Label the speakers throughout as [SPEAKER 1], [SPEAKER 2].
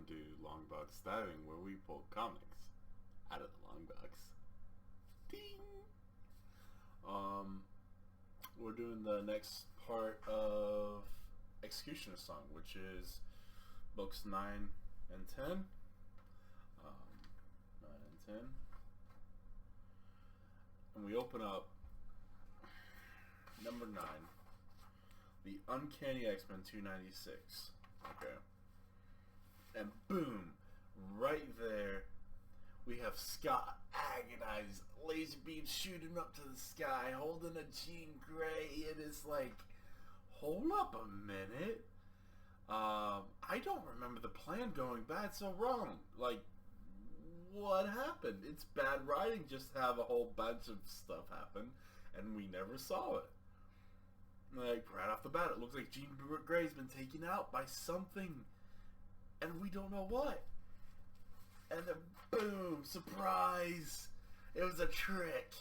[SPEAKER 1] welcome to Long Box Diving, where we pull comics out of the long box. Ding! We're doing the next part of X-Cutioner song, which is books 9 and 10. 9 and 10. And we open up number 9, The Uncanny X-Men 296. Okay. And boom, right there, we have Scott, agonized, laser beam shooting up to the sky, holding a Jean Grey. It is like, hold up a minute. I don't remember the plan going bad so wrong. Like, what happened? It's bad writing just to have a whole bunch of stuff happen, and we never saw it. Like, right off the bat, it looks like Jean Grey's been taken out by something, and we don't know what. And then, boom, surprise! It was a trick!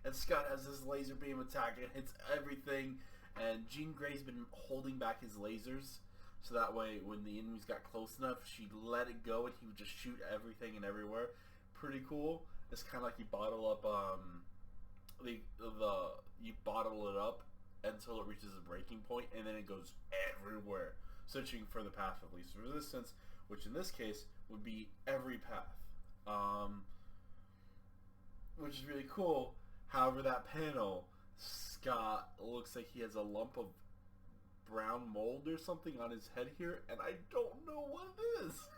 [SPEAKER 1] And Scott has this laser beam attack, and hits everything, and Jean Grey's been holding back his lasers, so that way, when the enemies got close enough, she'd let it go, and he would just shoot everything and everywhere. Pretty cool. It's kind of like you bottle up, you bottle it up until it reaches a breaking point, and then it goes everywhere, searching for the path of least resistance, which in this case would be every path, which is really cool. However, that panel, Scott looks like he has a lump of brown mold or something on his head here, and I don't know what it is.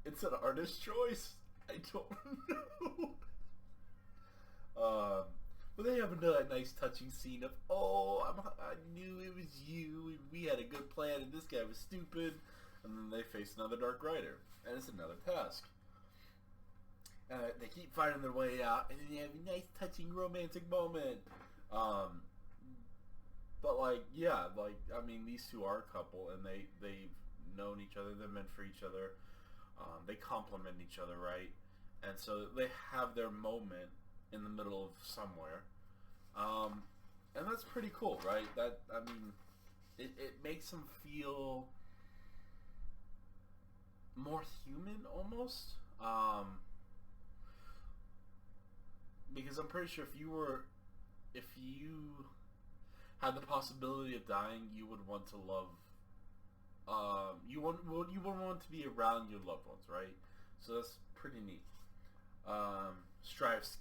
[SPEAKER 1] It's an artist's choice. I don't know. But they have another nice touching scene of, I knew it was you, and we had a good plan, and this guy was stupid. And then they face another Dark Rider, and it's another task. They keep fighting their way out, and then they have a nice touching romantic moment. But I mean, these two are a couple, and they've known each other, they're meant for each other. They complement each other, right? And so they have their moment in the middle of somewhere, and that's pretty cool, right? It makes them feel more human almost, because I'm pretty sure if you had the possibility of dying, you would want to love, you would want to be around your loved ones, right? So that's pretty neat. Strife,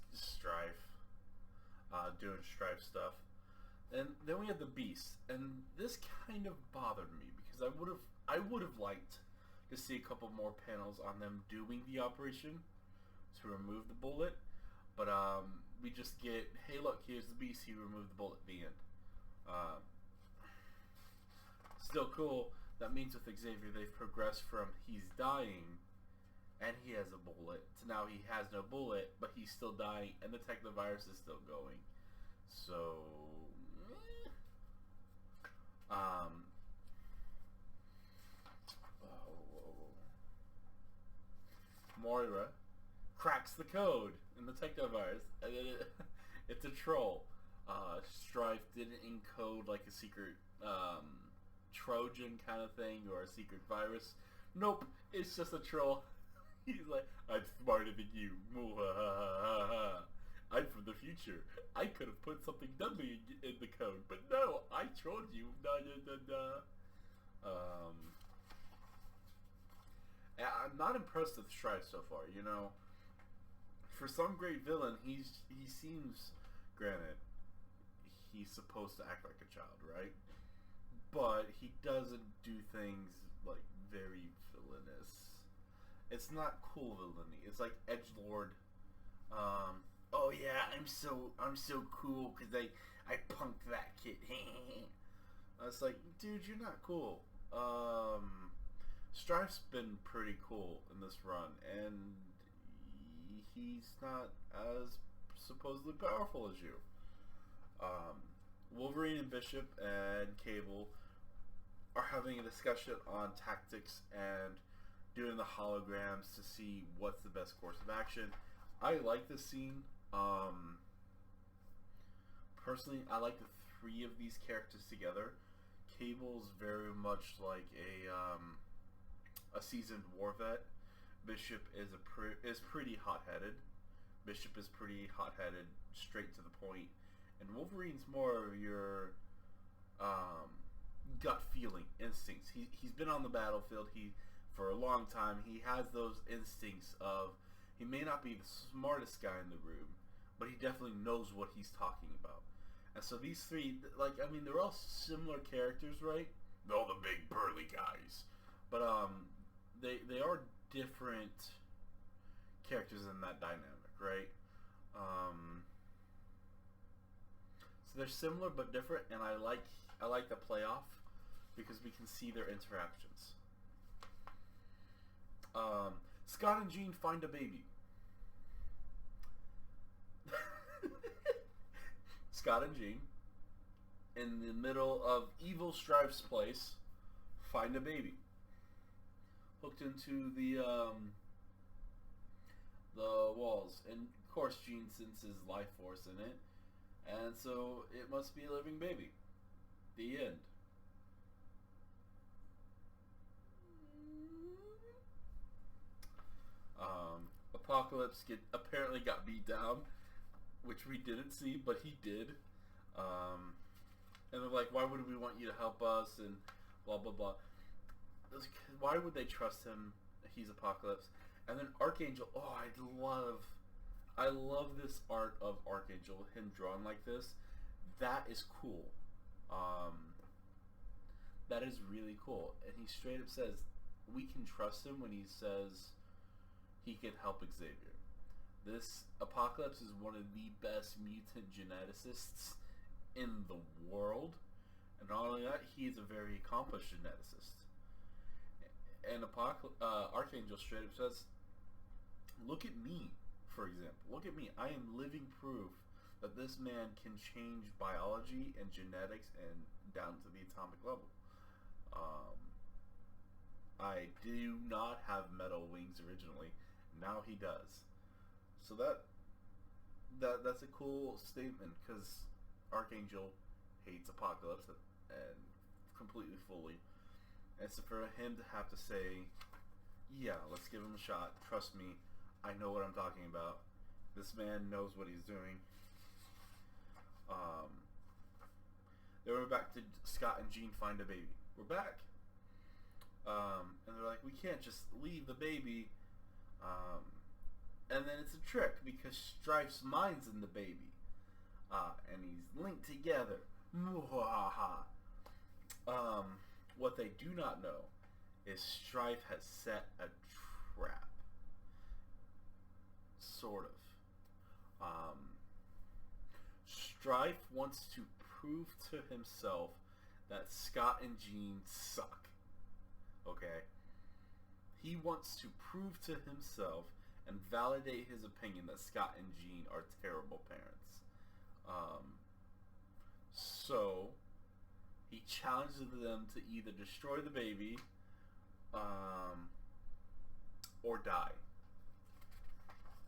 [SPEAKER 1] doing Strife stuff, and then we have the Beast, and this kind of bothered me because I would have liked to see a couple more panels on them doing the operation to remove the bullet, but we just get, hey look, here's the Beast, he removed the bullet, the end. Still cool. That means with Xavier they've progressed from he's dying and he has a bullet to now he has no bullet, but he's still dying, and the technovirus is still going. So, Moira cracks the code in the technovirus, and then it's a troll. Strife didn't encode like a secret Trojan kind of thing or a secret virus. Nope, it's just a troll. He's like, I'm smarter than you. I'm from the future. I could have put something dummy in the code, but no, I trolled you. I'm not impressed with Strife so far. You know, for some great villain, he seems, granted, he's supposed to act like a child, right? But he doesn't do things like very villainous. It's not cool villainy. It's like edgelord. Oh yeah, I'm so cool because I punked that kid. I was like, dude, you're not cool. Strife's been pretty cool in this run, and he's not as supposedly powerful as you. Wolverine and Bishop and Cable are having a discussion on tactics and doing the holograms to see what's the best course of action. I like this scene. Personally, I like the three of these characters together. Cable's very much like a seasoned war vet. Bishop is pretty hot-headed. Bishop is pretty hot-headed, straight to the point, and Wolverine's more of your gut feeling, instincts. He's been on the battlefield. For a long time. He has those instincts of, he may not be the smartest guy in the room, but he definitely knows what he's talking about. And so these three, like, I mean, they're all similar characters, right? They're all the big burly guys, but they are different characters in that dynamic, right? So they're similar but different, and I like the playoff because we can see their interactions. Scott and Jean find a baby. Scott and Jean, in the middle of evil Strive's place, find a baby. Hooked into the walls. And of course Jean senses life force in it. And so it must be a living baby. The end. Apocalypse apparently got beat down, which we didn't see, but he did. And they're like, why would we want you to help us, and blah blah blah. Why would they trust him? He's Apocalypse. And then Archangel, oh, I love this art of Archangel, him drawn like this. That is cool. That is really cool. And he straight up says, we can trust him when he says he can help Xavier. This Apocalypse is one of the best mutant geneticists in the world. And not only that, he is a very accomplished geneticist. And Archangel straight up says, look at me, for example. Look at me. I am living proof that this man can change biology and genetics and down to the atomic level. I do not have metal wings originally. Now he does. So that's a cool statement, because Archangel hates Apocalypse and completely fully. And so for him to have to say, yeah, let's give him a shot. Trust me, I know what I'm talking about. This man knows what he's doing. Then we're back to Scott and Jean find a baby. We're back. And they're like, we can't just leave the baby. And then it's a trick because Strife's mind's in the baby. And he's linked together. What they do not know is Strife has set a trap. Sort of. Strife wants to prove to himself that Scott and Jean suck. Okay? He wants to prove to himself and validate his opinion that Scott and Jean are terrible parents. So he challenges them to either destroy the baby or die.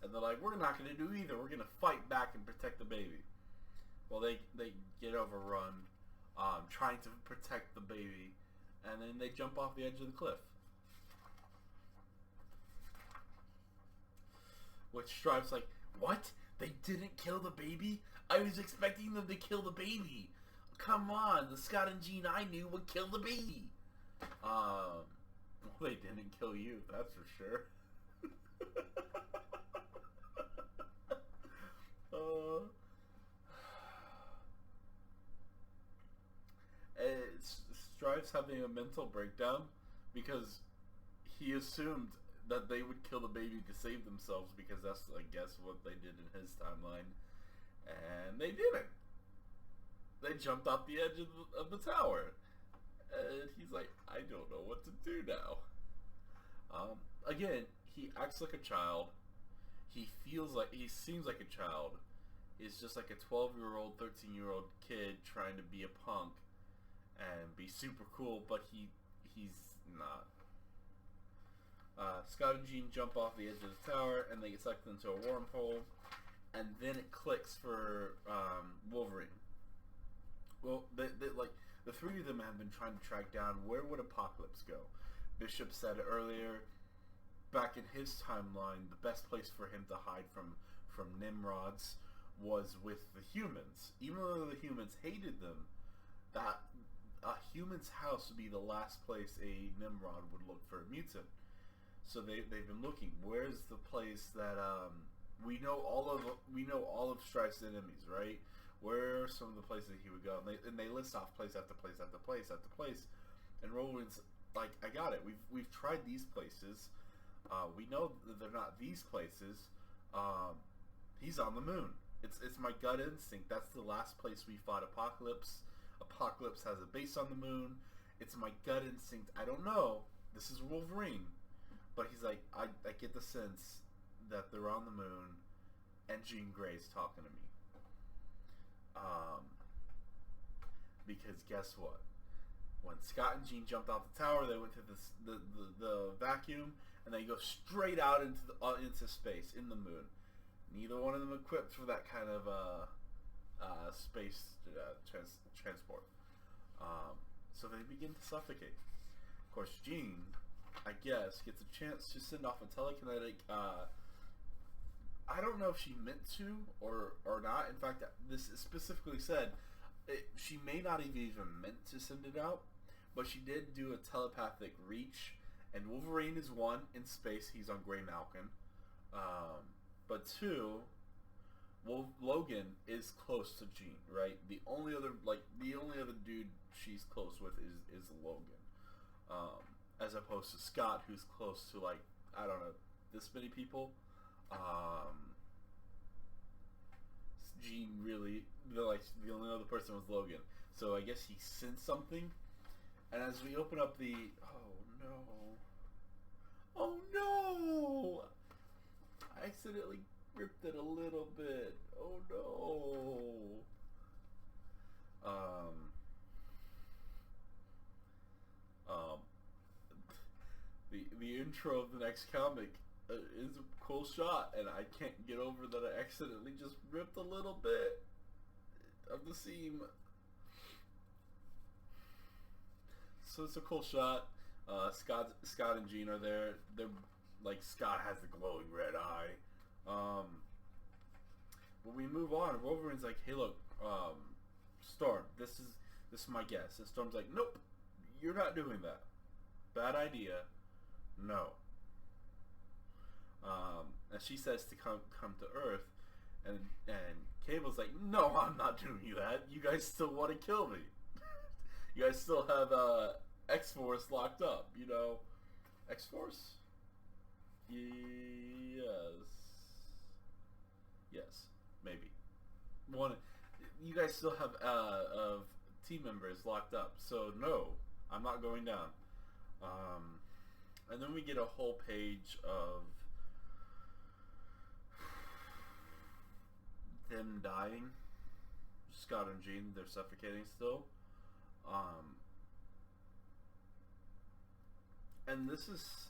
[SPEAKER 1] And they're like, we're not going to do either. We're going to fight back and protect the baby. Well, they get overrun trying to protect the baby, and then they jump off the edge of the cliff. Which Strive's like, what? They didn't kill the baby? I was expecting them to kill the baby. Come on, the Scott and Jean I knew would kill the baby. Well, they didn't kill you, that's for sure. Strive's having a mental breakdown because he assumed that they would kill the baby to save themselves, because that's, I guess, what they did in his timeline. And they didn't. They jumped off the edge of the tower. And he's like, I don't know what to do now. Again, he acts like a child. He seems like a child. He's just like a 12-year-old, 13-year-old kid trying to be a punk and be super cool, but he's not. Scott and Jean jump off the edge of the tower, and they get sucked into a wormhole, and then it clicks for Wolverine. Well, the three of them have been trying to track down where would Apocalypse go. Bishop said earlier, back in his timeline, the best place for him to hide from Nimrods was with the humans. Even though the humans hated them, that a human's house would be the last place a Nimrod would look for a mutant. So they've been looking. Where's the place that we know all of Strife's enemies, right? Where are some of the places he would go? And they list off place after place after place after place. And Roland's like, I got it. We've tried these places. We know that they're not these places. He's on the moon. It's my gut instinct. That's the last place we fought Apocalypse. Apocalypse has a base on the moon. It's my gut instinct. I don't know. This is Wolverine. But he's like, I get the sense that they're on the moon and Jean Grey's talking to me. Because guess what? When Scott and Jean jumped off the tower, they went to the vacuum, and they go straight out into space, in the moon. Neither one of them equipped for that kind of space transport. So they begin to suffocate. Of course, Jean, I guess, gets a chance to send off a telekinetic. I don't know if she meant to or not. In fact, this is specifically said she may not have even meant to send it out, but she did do a telepathic reach. And Wolverine is one in space; he's on Grey Malkin. But two, Logan is close to Jean, right? The only other dude she's close with is Logan, as opposed to Scott, who's close to, like, I don't know, this many people. Jean really, the only other person was Logan. So I guess he sensed something. And as we open up the, oh no, I accidentally ripped it a little bit. Oh no. The intro of the next comic is a cool shot, and I can't get over that I accidentally just ripped a little bit of the seam. So it's a cool shot. Scott and Jean are there. They're like, Scott has the glowing red eye. But we move on. Wolverine's like, hey, look, Storm, this is my guess. And Storm's like, nope, you're not doing that. Bad idea. No. And she says to come to Earth, and Cable's like, no, I'm not doing that. You guys still want to kill me. You guys still have X-Force locked up, you know. X-Force? Yes, maybe. You guys still have of team members locked up, so no, I'm not going down. And then we get a whole page of them dying. Scott and Jean, they're suffocating still. And this is,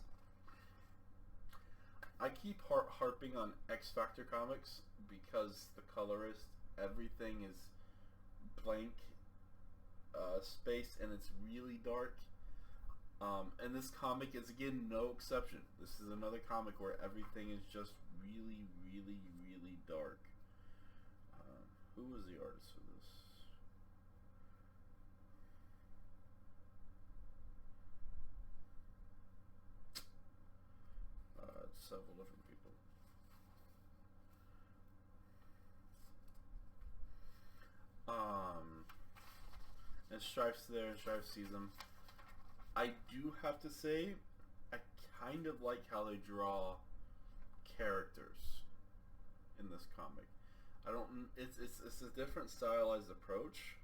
[SPEAKER 1] I keep harping on X Factor comics because the colorist, everything is blank space, and it's really dark. And this comic is, again, no exception. This is another comic where everything is just really, really, really dark. Who was the artist for this? It's several different people. And Strife's there, and Strife sees him. I do have to say, I kind of like how they draw characters in this comic. I don't. It's a different stylized approach,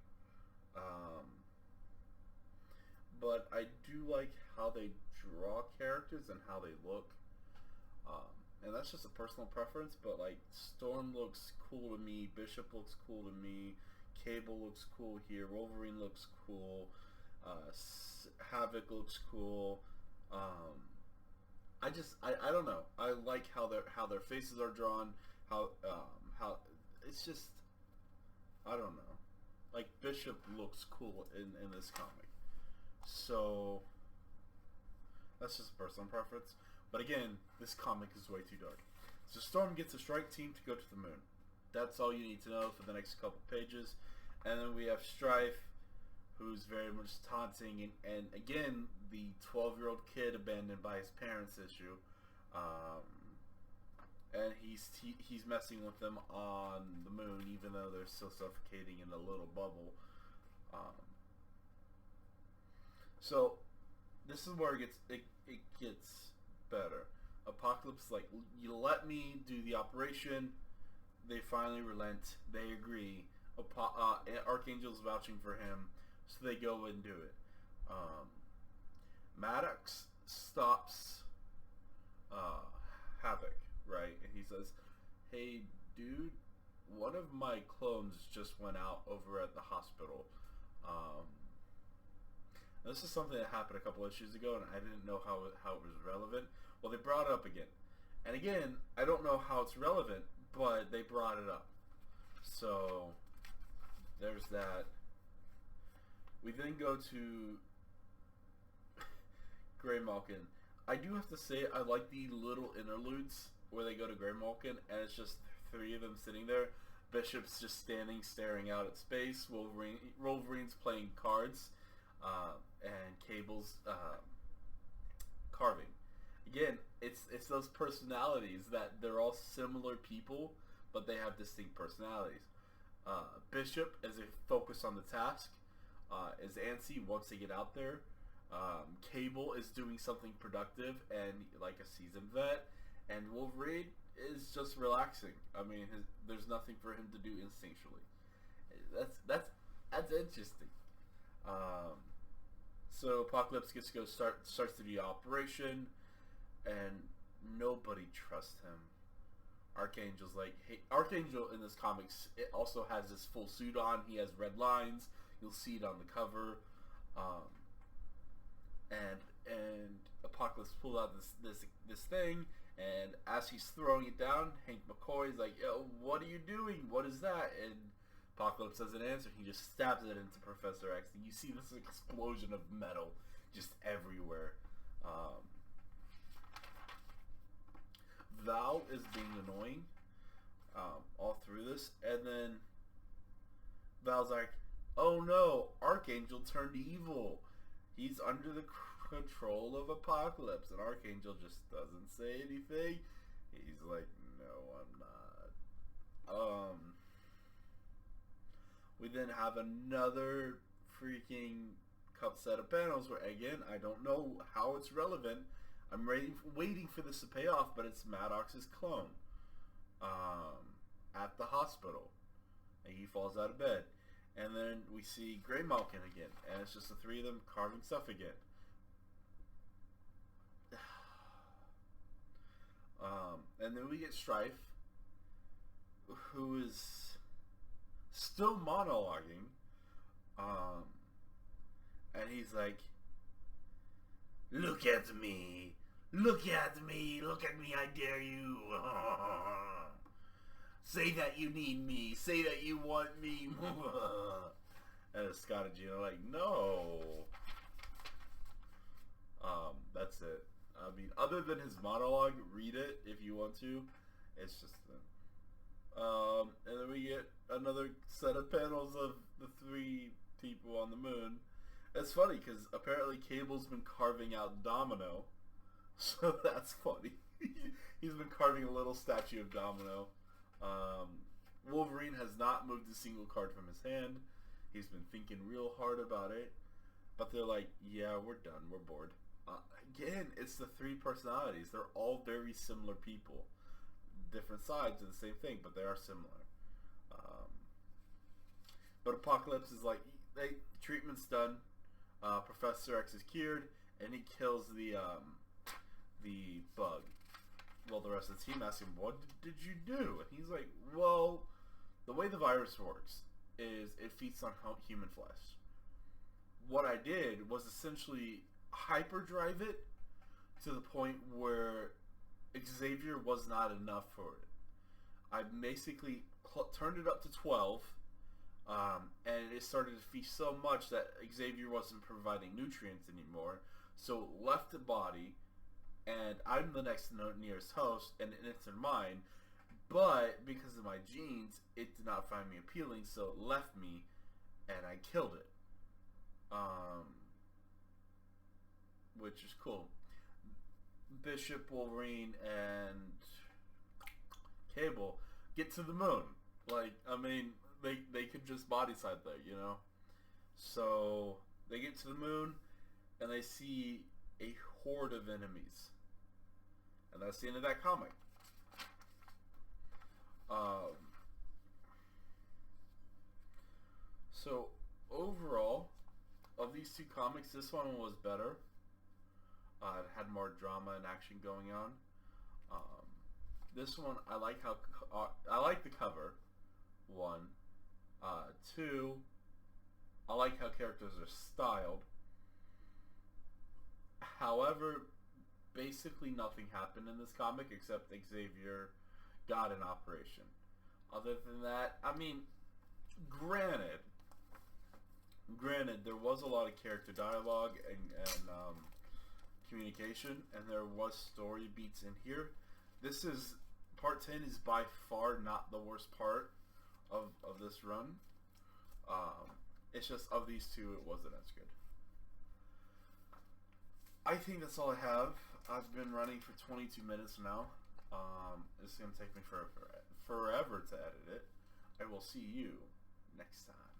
[SPEAKER 1] but I do like how they draw characters and how they look. And that's just a personal preference. But like, Storm looks cool to me. Bishop looks cool to me. Cable looks cool here. Wolverine looks cool. Havoc looks cool. I don't know. I like how their faces are drawn. How it's just, I don't know. Like, Bishop looks cool in this comic. So, that's just a personal preference. But again, this comic is way too dark. So Storm gets a strike team to go to the moon. That's all you need to know for the next couple pages. And then we have Strife, who's very much taunting, and again, the 12-year-old kid abandoned by his parents issue. And he's messing with them on the moon, even though they're still suffocating in a little bubble. So this is where it gets better. Apocalypse like, you let me do the operation. They finally relent. They agree. Archangel's vouching for him, so they go and do it. Maddox stops Havoc, right? And he says, "Hey, dude, one of my clones just went out over at the hospital. This is something that happened a couple issues ago, and I didn't know how it was relevant. Well, they brought it up again. And again, I don't know how it's relevant, but they brought it up. So, there's that. We then go to Grey Malkin. I do have to say, I like the little interludes where they go to Grey Malkin, and it's just three of them sitting there. Bishop's just standing, staring out at space. Wolverine's playing cards, and Cable's carving. Again, it's those personalities that they're all similar people, but they have distinct personalities. Bishop is a focus on the task. Is antsy once they get out there. Cable is doing something productive and like a seasoned vet, and Wolverine is just relaxing. I mean, there's nothing for him to do instinctually. That's interesting. So Apocalypse gets to go starts to do the operation, and nobody trusts him. Archangel's like, hey, Archangel in this comics, it also has this full suit on. He has red lines. You'll see it on the cover. And Apocalypse pulled out this thing, and as he's throwing it down, Hank McCoy's like, "Yo, what are you doing? What is that?" And Apocalypse doesn't answer. He just stabs it into Professor X, and you see this explosion of metal just everywhere. Val is being annoying all through this, and then Val's like, "Oh no, Archangel turned evil. He's under the control of Apocalypse," and Archangel just doesn't say anything. He's like, "No, I'm not." We then have another freaking set of panels where, again, I don't know how it's relevant. I'm waiting for this to pay off, but it's Maddox's clone at the hospital, and he falls out of bed. And then we see Grey Malkin again, and it's just the three of them carving stuff again. And then we get Strife, who is still monologuing, and he's like, "Look at me, look at me, look at me, I dare you. Say that you need me, say that you want me." And Scott and Gina are like, "No." That's it. I mean, other than his monologue, read it if you want to. It's just and then we get another set of panels of the three people on the moon. It's funny because apparently Cable's been carving out Domino, so that's funny. He's been carving a little statue of Domino. Wolverine has not moved a single card from his hand. He's been thinking real hard about it, but they're like, "Yeah, we're done. We're bored." Again, it's the three personalities. They're all very similar people. Different sides of the same thing, but they are similar. But Apocalypse is like, treatment's done. Professor X is cured, and he kills the bug. Well, the rest of the team ask him, "What did you do?" And he's like, "Well, the way the virus works is it feeds on human flesh. What I did was essentially hyperdrive it to the point where Xavier was not enough for it. I basically turned it up to 12, And it started to feast so much that Xavier wasn't providing nutrients anymore, so it left the body, and I'm the next nearest host, and it's in mine, but because of my genes, it did not find me appealing, so it left me, and I killed it. Which is cool. Bishop, Wolverine, and Cable get to the moon. Like, I mean, they could just body side there, you know? So, they get to the moon, and they see a horde of enemies. And that's the end of that comic. So, overall, of these two comics, this one was better. It had more drama and action going on. This one, I like how I like the cover. One, two, I like how characters are styled. However, basically nothing happened in this comic except Xavier got an operation. Other than that, I mean, granted, there was a lot of character dialogue and communication, and there was story beats in here. This is part 10 is by far not the worst part of this run. It's just of these two, it wasn't as good. I think that's all I have. I've been running for 22 minutes now. It's going to take me forever to edit it. I will see you next time.